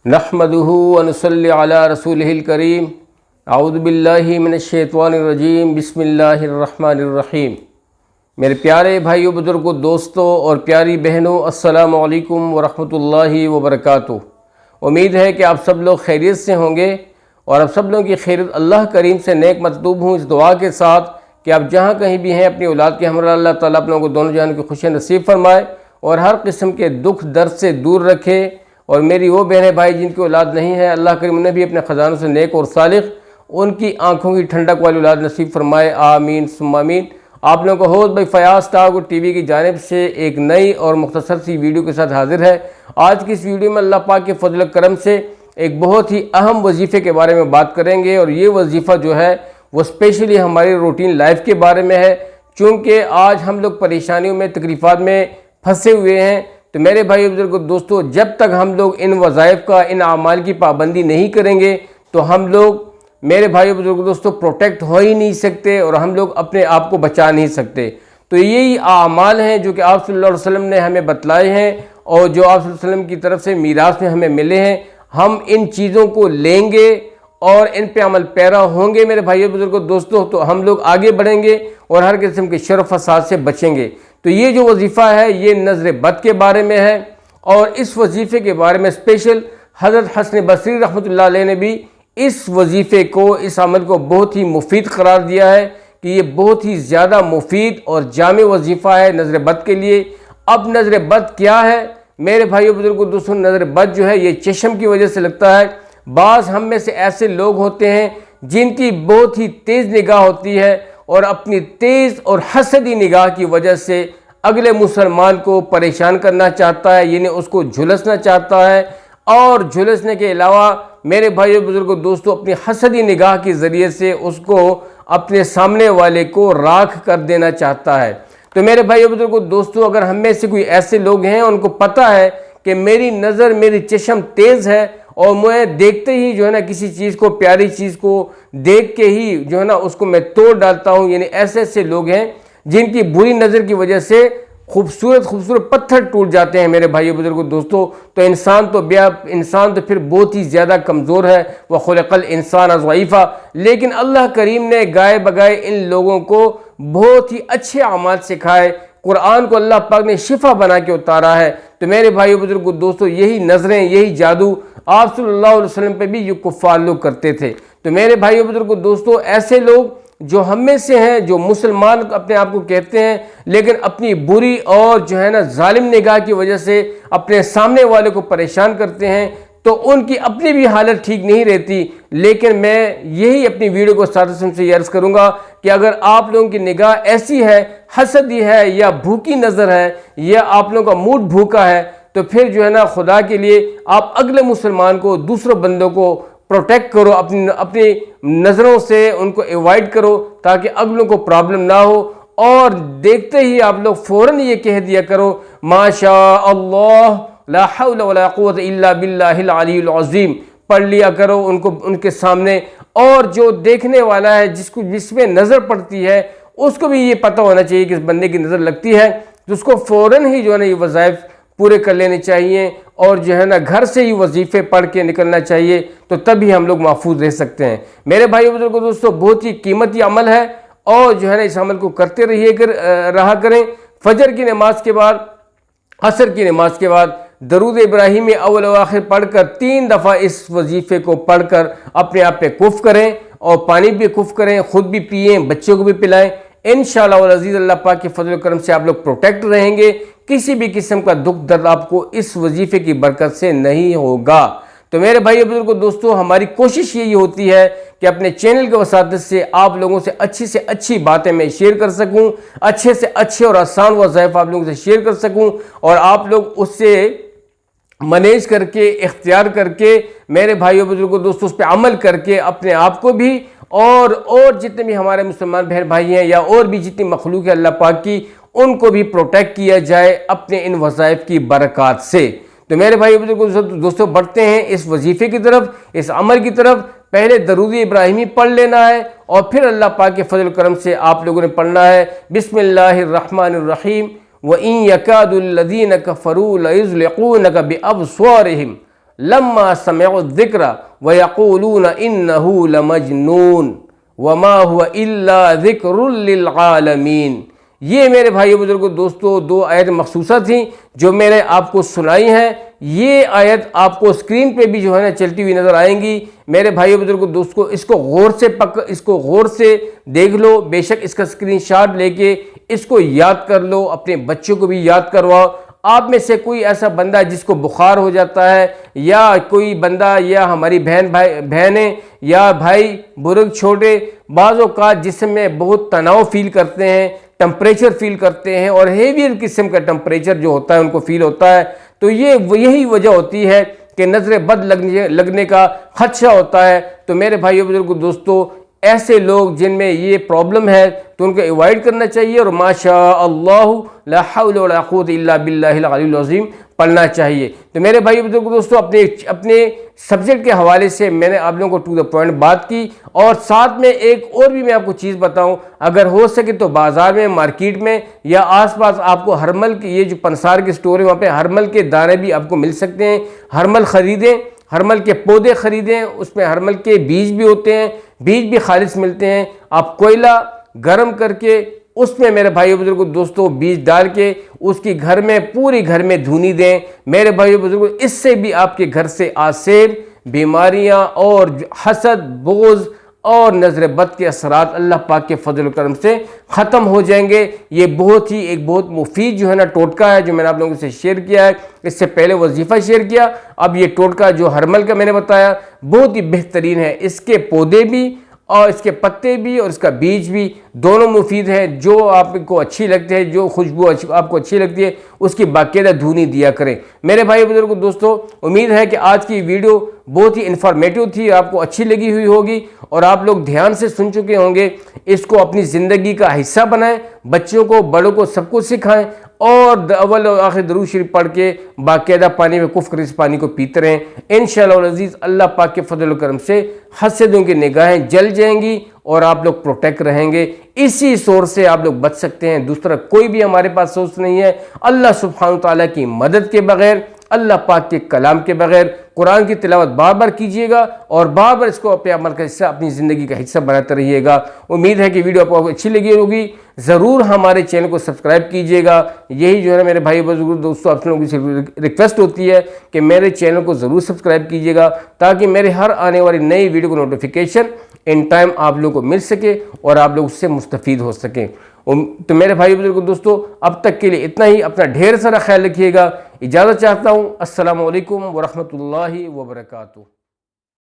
نحمدہ ونصلی علی رسولہ الکریم اعوذ باللہ من الشیطان الرجیم بسم اللہ الرحمن الرحیم۔ میرے پیارے بھائیوں، بزرگوں، دوستوں اور پیاری بہنوں، السلام علیکم ورحمۃ اللہ وبرکاتہ۔ امید ہے کہ آپ سب لوگ خیریت سے ہوں گے اور آپ سب لوگوں کی خیریت اللہ کریم سے نیک مطلوب ہوں، اس دعا کے ساتھ کہ آپ جہاں کہیں بھی ہیں اپنی اولاد کے ہمراہ اللہ تعالیٰ آپ لوگوں کو دونوں جہان کی خوشیاں نصیب فرمائے اور ہر قسم کے دکھ درد سے دور رکھے۔ اور میری وہ بہنیں بھائی جن کی اولاد نہیں ہے، اللہ کریم انہیں بھی اپنے خزانوں سے نیک اور صالح ان کی آنکھوں کی ٹھنڈک والی اولاد نصیب فرمائے، آمین ثم آمین۔ آپ لوگوں کو ہوسٹ بھائی فیاض ٹاور ٹی وی کی جانب سے ایک نئی اور مختصر سی ویڈیو کے ساتھ حاضر ہے۔ آج کی اس ویڈیو میں اللہ پاک کے فضل و کرم سے ایک بہت ہی اہم وظیفے کے بارے میں بات کریں گے، اور یہ وظیفہ جو ہے وہ اسپیشلی ہماری روٹین لائف کے بارے میں ہے، چونکہ آج ہم لوگ پریشانیوں میں تکلیفات میں پھنسے ہوئے ہیں۔ تو میرے بھائی بزرگوں، دوستو، جب تک ہم لوگ ان وظائف کا، ان اعمال کی پابندی نہیں کریں گے تو ہم لوگ میرے بھائی بزرگوں، دوستو، پروٹیکٹ ہو ہی نہیں سکتے اور ہم لوگ اپنے آپ کو بچا نہیں سکتے۔ تو یہی اعمال ہیں جو کہ آپ صلی اللہ علیہ وسلم نے ہمیں بتلائے ہیں اور جو آپ صلی اللہ علیہ وسلم کی طرف سے میراث میں ہمیں ملے ہیں۔ ہم ان چیزوں کو لیں گے اور ان پہ عمل پیرا ہوں گے میرے بھائیو بزرگوں، دوستو، تو ہم لوگ آگے بڑھیں گے اور ہر قسم کے شر و فساد سے بچیں گے۔ تو یہ جو وظیفہ ہے یہ نظر بد کے بارے میں ہے، اور اس وظیفے کے بارے میں اسپیشل حضرت حسن بصری رحمۃ اللہ علیہ نے بھی اس وظیفے کو، اس عمل کو بہت ہی مفید قرار دیا ہے کہ یہ بہت ہی زیادہ مفید اور جامع وظیفہ ہے نظر بد کے لیے۔ اب نظر بد کیا ہے میرے بھائیو بزرگوں، دوستوں؟ نظر بد جو ہے یہ چشم کی وجہ سے لگتا ہے۔ بعض ہم میں سے ایسے لوگ ہوتے ہیں جن کی بہت ہی تیز نگاہ ہوتی ہے اور اپنی تیز اور حسدی نگاہ کی وجہ سے اگلے مسلمان کو پریشان کرنا چاہتا ہے، یعنی اس کو جھلسنا چاہتا ہے، اور جھلسنے کے علاوہ میرے بھائیو بزرگوں، دوستو، اپنی حسدی نگاہ کے ذریعے سے اس کو اپنے سامنے والے کو راکھ کر دینا چاہتا ہے۔ تو میرے بھائیو بزرگوں، دوستو، اگر ہم میں سے کوئی ایسے لوگ ہیں ان کو پتہ ہے کہ میری نظر، میری چشم تیز ہے اور میں دیکھتے ہی جو ہے نا کسی چیز کو، پیاری چیز کو دیکھ کے ہی جو ہے نا اس کو میں توڑ ڈالتا ہوں، یعنی ایسے ایسے لوگ ہیں جن کی بری نظر کی وجہ سے خوبصورت پتھر ٹوٹ جاتے ہیں میرے بھائیو بزرگوں، دوستو۔ تو انسان تو پھر بہت ہی زیادہ کمزور ہے، وَخُلِقَ الْإِنسَانَ ضَعِيفًا۔ لیکن اللہ کریم نے گائے بگائے ان لوگوں کو بہت ہی اچھے اعمال سکھائے، قرآن کو اللہ پاک نے شفا بنا کے اتارا ہے۔ تو میرے بھائیو بزرگوں، دوستو، یہی نظریں، یہی جادو آپ صلی اللہ علیہ وسلم پہ بھی یہ کفار لوگ کرتے تھے۔ تو میرے بھائیو بزرگوں، دوستو، ایسے لوگ جو ہم میں سے ہیں، جو مسلمان اپنے آپ کو کہتے ہیں، لیکن اپنی بری اور جو ہے نا ظالم نگاہ کی وجہ سے اپنے سامنے والے کو پریشان کرتے ہیں، تو ان کی اپنی بھی حالت ٹھیک نہیں رہتی۔ لیکن میں یہی اپنی ویڈیو کو ساتھ سے عرض کروں گا کہ اگر آپ لوگوں کی نگاہ ایسی ہے، حسدی ہے یا بھوکی نظر ہے، یا آپ لوگوں کا موڈ بھوکا ہے، تو پھر جو ہے نا خدا کے لیے آپ اگلے مسلمان کو، دوسرے بندوں کو پروٹیکٹ کرو، اپنی نظروں سے ان کو ایوائڈ کرو تاکہ اگلوں کو پرابلم نہ ہو، اور دیکھتے ہی آپ لوگ فوراً یہ کہہ دیا کرو، ما شاء اللہ لا حول ولا قوت الا باللہ العلی العظیم، پڑھ لیا کرو ان کے سامنے۔ اور جو دیکھنے والا ہے، جس میں نظر پڑتی ہے، اس کو بھی یہ پتہ ہونا چاہیے کہ اس بندے کی نظر لگتی ہے، تو اس کو فوراً ہی جو ہے نا یہ وظائف پورے کر لینے چاہیے، اور جو ہے نا گھر سے ہی وظیفے پڑھ کے نکلنا چاہیے، تو تبھی ہم لوگ محفوظ رہ سکتے ہیں۔ میرے بھائیو بزرگوں، دوستو، بہت ہی قیمتی عمل ہے، اور جو ہے نا اس عمل کو کرتے رہا کریں۔ فجر کی نماز کے بعد، عصر کی نماز کے بعد درود ابراہیمی اول و آخر پڑھ کر 3 دفعہ اس وظیفے کو پڑھ کر اپنے آپ پہ کف کریں، اور پانی بھی کف کریں، خود بھی پئیں، بچوں کو بھی پلائیں۔ انشاءاللہ والعزیز اللہ پاک کے فضل و کرم سے آپ لوگ پروٹیکٹ رہیں گے، کسی بھی قسم کا دکھ درد آپ کو اس وظیفے کی برکت سے نہیں ہوگا۔ تو میرے بھائی بزرگوں، دوستو، ہماری کوشش یہی ہوتی ہے کہ اپنے چینل کے وساطت سے آپ لوگوں سے اچھی باتیں میں شیئر کر سکوں، اچھے سے اچھے اور آسان وظائف آپ لوگوں سے شیئر کر سکوں، اور آپ لوگ اس سے مینیج کر کے، اختیار کر کے، میرے بھائیو بزرگوں، دوستو، اس پہ عمل کر کے اپنے آپ کو بھی اور جتنے بھی ہمارے مسلمان بہن بھائی ہیں، یا اور بھی جتنی مخلوق ہے اللہ پاک کی، ان کو بھی پروٹیکٹ کیا جائے اپنے ان وظائف کی برکات سے۔ تو میرے بھائی بزرگوں، دوستو، بڑھتے ہیں اس وظیفے کی طرف، اس عمل کی طرف۔ پہلے درود ابراہیمی پڑھ لینا ہے، اور پھر اللہ پاک کے فضل و کرم سے آپ لوگوں نے پڑھنا ہے، بسم اللہ الرحمن الرحیم، وَإِن يَكَادُ الَّذِينَ كَفَرُوا لَيُزْلِقُونَكَ بِأَبْصَارِهِمْ لما سمعوا الذکر ویقولون انہ لمجنون وما هو الا ذکر للعالمین۔ یہ میرے بھائیو بزرگوں دوستو دو آیت مخصوصہ تھیں جو میں نے آپ کو سنائی ہیں۔ یہ آیت آپ کو اسکرین پہ بھی جو ہے نا چلتی ہوئی نظر آئیں گی۔ میرے بھائیو بزرگوں دوستو اس کو غور سے دیکھ لو، بے شک اس کا اسکرین شاٹ لے کے اس کو یاد کر لو، اپنے بچوں کو بھی یاد کرواؤ۔ آپ میں سے کوئی ایسا بندہ جس کو بخار ہو جاتا ہے، یا کوئی بندہ، یا ہماری بہنیں یا بھائی بزرگ چھوٹے، بعض اوقات جسم میں بہت تناؤ فیل کرتے ہیں، ٹمپریچر فیل کرتے ہیں، اور ہیوی قسم کا ٹمپریچر جو ہوتا ہے ان کو فیل ہوتا ہے، تو یہی وجہ ہوتی ہے کہ نظر بد لگنے کا خدشہ ہوتا ہے۔ تو میرے بھائیو بزرگوں دوستو ایسے لوگ جن میں یہ پرابلم ہے تو ان کو ایوائڈ کرنا چاہیے، اور ماشاء اللہ لا حول ولا قوت الا باللہ العلی العظیم پڑھنا چاہیے۔ تو میرے بھائی بزرگوں دوستو اپنے سبجیکٹ کے حوالے سے میں نے آپ لوگوں کو ٹو دا پوائنٹ بات کی، اور ساتھ میں ایک اور بھی میں آپ کو چیز بتاؤں، اگر ہو سکے تو بازار میں، مارکیٹ میں یا آس پاس آپ کو ہرمل کی یہ جو پنسار کے سٹور ہے وہاں پہ ہرمل کے دانے بھی آپ کو مل سکتے ہیں۔ ہرمل خریدیں، ہرمل کے پودے خریدیں، اس میں ہرمل کے بیج بھی ہوتے ہیں، بیج بھی خالص ملتے ہیں۔ آپ کوئلہ گرم کر کے اس میں میرے بھائیو بزرگوں دوستو بیج ڈال کے اس کی پوری گھر میں دھونی دیں۔ میرے بھائیو بزرگوں اس سے بھی آپ کے گھر سے آسیب، بیماریاں اور حسد، بغض اور نظر بد کے اثرات اللہ پاک کے فضل و کرم سے ختم ہو جائیں گے۔ یہ ایک بہت مفید جو ہے نا ٹوٹکا ہے جو میں نے آپ لوگوں سے شیئر کیا ہے۔ اس سے پہلے وظیفہ شیئر کیا، اب یہ ٹوٹکا جو ہرمل کا میں نے بتایا بہت ہی بہترین ہے۔ اس کے پودے بھی اور اس کے پتے بھی اور اس کا بیج بھی دونوں مفید ہیں۔ جو آپ کو اچھی لگتی ہے، جو خوشبو آپ کو اچھی لگتی ہے، اس کی باقاعدہ دھونی دیا کریں۔ میرے بھائی بزرگوں دوستو امید ہے کہ آج کی ویڈیو بہت ہی انفارمیٹیو تھی، آپ کو اچھی لگی ہوئی ہوگی، اور آپ لوگ دھیان سے سن چکے ہوں گے۔ اس کو اپنی زندگی کا حصہ بنائیں، بچوں کو، بڑوں کو، سب کو سکھائیں، اور اول و آخر درود شریف پڑھ کے باقاعدہ پانی میں کف کر اس پانی کو پیتے رہیں۔ انشاءاللہ العزیز اللہ پاک کے فضل و کرم سے حسدوں کی نگاہیں جل جائیں گی اور آپ لوگ پروٹیکٹ رہیں گے۔ اسی سورس سے آپ لوگ بچ سکتے ہیں، دوسرا کوئی بھی ہمارے پاس سورس نہیں ہے۔ اللہ سبحانہ وتعالیٰ کی مدد کے بغیر، اللہ پاک کے کلام کے بغیر قرآن کی تلاوت بار بار کیجئے گا، اور بار بار اس کو اپنے عمل کا حصہ، اپنی زندگی کا حصہ بناتے رہیے گا۔ امید ہے کہ ویڈیو آپ کو اچھی لگی ہوگی۔ ضرور ہمارے چینل کو سبسکرائب کیجئے گا۔ یہی جو ہے میرے بھائی بزرگ دوستوں آپ لوگوں سے ریکویسٹ ہوتی ہے کہ میرے چینل کو ضرور سبسکرائب کیجئے گا، تاکہ میرے ہر آنے والی نئی ویڈیو کو نوٹیفیکیشن ان ٹائم آپ لوگوں کو مل سکے اور آپ لوگ اس سے مستفید ہو سکیں۔ تو میرے بھائی بزرگوں دوستو اب تک کے لیے اتنا ہی، اپنا ڈھیر سارا خیال رکھیے گا۔ اجازت چاہتا ہوں، السلام علیکم ورحمۃ اللہ وبرکاتہ۔